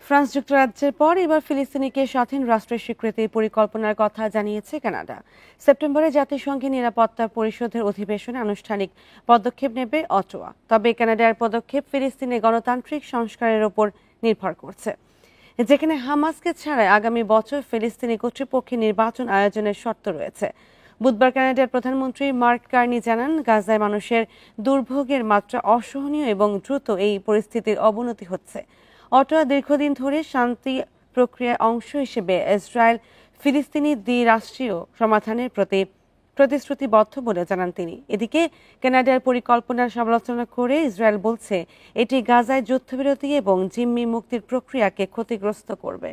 France যুক্তরাজ্যের পর এবার ফিলিস্তিনিকে স্বাধীন রাষ্ট্রের স্বীকৃতির পরিকল্পনার কথা জানিয়েছে কানাডা। সেপ্টেম্বরে জাতিসংঘের নিরাপত্তা পরিষদের অধিবেশনে আনুষ্ঠানিক পদক্ষেপ নেবে অটোয়া। তবে কানাডার পদক্ষেপ ফিলিস্তিনের গণতান্ত্রিক সংস্কারের ওপর নির্ভর করছে, যেখানে হামাসকে ছাড়াই আগামী বছর ফিলিস্তিনি কর্তৃপক্ষের নির্বাচন আয়োজনের শর্ত রয়েছে। বুধবার কানাডার প্রধানমন্ত্রী মার্ক কার্নি জানান, গাজায় মানুষের দুর্ভোগের মাত্রা অসহনীয় এবং দ্রুত এই পরিস্থিতির অবনতি হচ্ছে। অটোয়া দীর্ঘদিন ধরে শান্তি প্রক্রিয়ার অংশ হিসেবে ইসরায়েল ফিলিস্তিনি দ্বিরাষ্ট্রীয় সমাধানের প্রতি প্রতিশ্রুতিবদ্ধ বলে জানান তিনি। এদিকে কানাডার পরিকল্পনার সমালোচনা করে ইসরায়েল বলছে এটি গাজায় যুদ্ধবিরতি এবং জিম্মি মুক্তির প্রক্রিয়াকে ক্ষতিগ্রস্ত করবে।